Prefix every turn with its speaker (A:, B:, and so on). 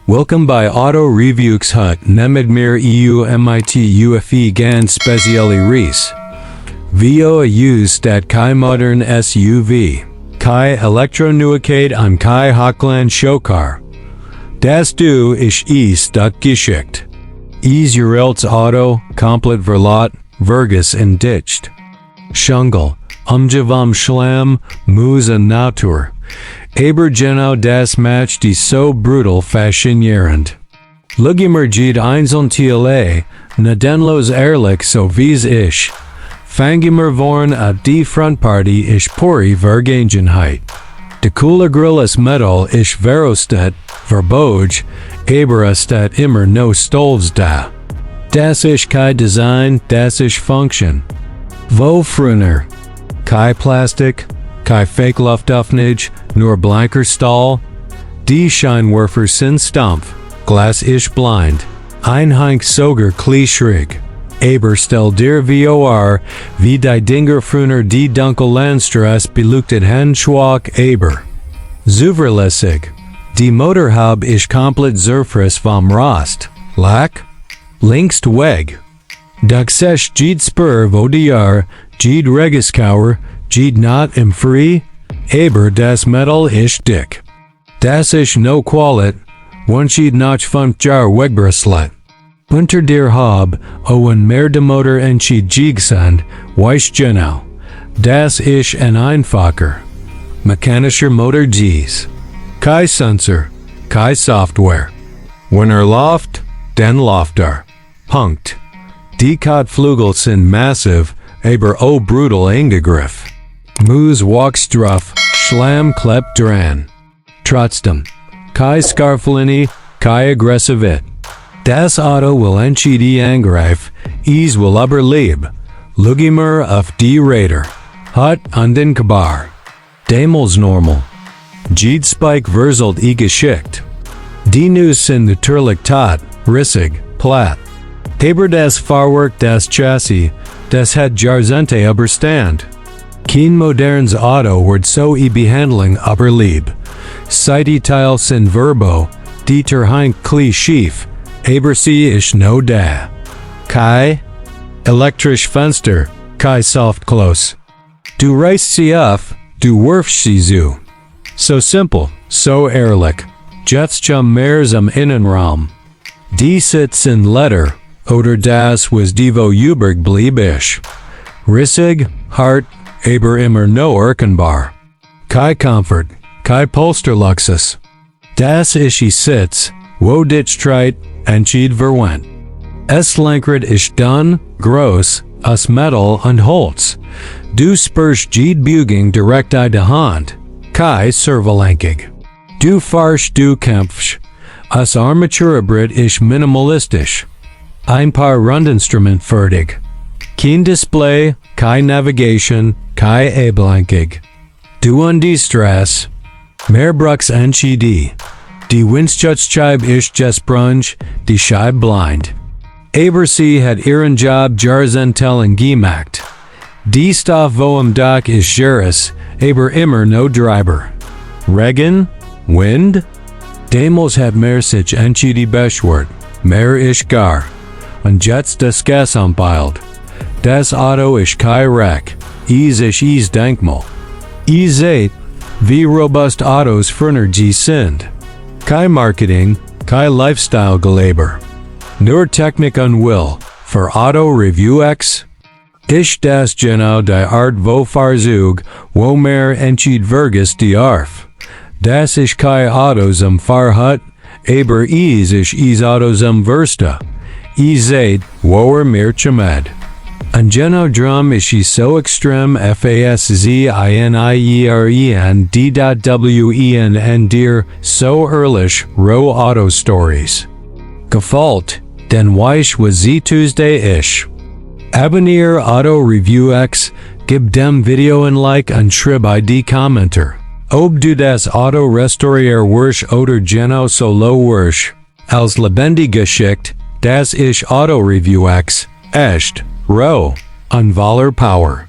A: Welcome by AutoReviewX Hut, nemid mir EU MIT UFE gan speciali Rees. Vio use stat kai modern SUV. Kai elektronuicade am kai Hochland Shokar. Das du isch duck Gschicht. Urelts Auto, komplett verlot, vergus and ditched. Schungel, umgevam Schlam, Musa Natur. Aber genau das Match die so brutal faszinierend. Lugimer jede einzeln TLA, nadenlos ehrlich so wie's isch. Fangimer vorn a die Frontparty isch pori Vergangenheit. De cooler grilles Metal isch Verostet, Verboj, aber stat immer no Stolz da. Das isch kai Design, das isch Function. Wo früher. Kai Plastik, kai Fake Luftöffnage, nur blanker Stahl. Die Scheinwerfer sind Stumpf, Glas isch blind. Einheink sogar Klischrig. Aber stell dir vor, wie die Dinger früher die Dunkel Landstraße beleuchtet han schwach aber. Zuverlässig. Die Motorhaube isch komplett zerfriss vom Rost. Lack? Linkst weg. Gsehsch jede Spur wo die Jahr, jede Regiskauer, jede not im Free, aber das Metal isch dick. Das isch no qualit, one jede notch 5 Jar Wegbraslet. Unter der Hab, owen mehr de Motor en jede Jigsand, weiss genau. Das isch ein Einfacher. Mechanischer Motor Gs. Kai Sensor, Kai Software. Wenn Loft, den Lofter. Punkt. Die Flügel sind massiv, aber brutal eingegriff. Moos Walkstruff, Schlamm klebt dran. Trotzdem. Kai Scarflini, Kai Aggressivit. Das Auto will entschidi angreif, will überleben. Lugimer auf die Räder. Hut an den Kabar. Damals normal. Jede Spike verselt Gschicht. Die News sind natürlich tot, rissig, platt. Aber das Fahrwerk das Chassis, das hat Jahrzehnte überstand. Kein modernes Auto wird so behandling überleben. Seit die Teil sind Verbo, die Terheim Kli schief, aber sie ist no da. Kai? Elektrisch Fenster, Kai Soft Close. Du reißt sie auf, du wirfst sie zu. So simple, so ehrlich. Jetzt mehr am Innenraum. Die Sitz in Letter, oder das was Devo Uberg blieb isch. Rissig, hart, aber immer no erkennbar. Kai Comfort, Kai Polsterluxus. Das ischi Sitz, wo dich treit, entschied verwent. Es Lenkrad isch dun, gross, aus Metal und Holz. Du spürst jede Buging direkt de Hand. Kai servelenkig. Du farsch du kämpfst. As Armaturebrit isch minimalistisch. Ein paar Rundinstrument fertig. Kein Display, Kai Navigation, Kai ablenkig. Du an die Straße. Mehr Brucks entschidi. Die Windschutzscheibe isch just brunch, die Scheibe blind. Aber sie hat ihren Job Jahrzehntelang gemacht. Die Stoff wo am Dach isch Juris, aber immer no Driver. Regen? Wind? Damals hat mehr sich entschidi beschwert, mehr isch gar. Und jetzt das Gas anpeilt. Das Auto isch Kai Wreck, isch Denkmal. Seht, wie robust Autos früher sind. Kai Marketing, Kai Lifestyle Gelaber. Nur Technik und Will, für AutoReviewX. Isch das genau die Art wo Fahrzeug, wo mehr entschied vergus die Arf. Das isch Kai Autos am Fahrhut, aber isch Autos am Versta. Seht, wo mehr Chamed. An genau drum isch so extrem FASZINIEREN D.WEN dir so ehrlich row Auto Stories. Gefalt, denn weich was sie Tuesday isch. Abonnier AutoReviewX, gib dem Video ein Like und schreib die Kommenter. Ob du das Auto restaurier wirsch oder genau so low wirsch. Als lebendig Geschichte, das isch AutoReviewX, echt, row, und voller Power.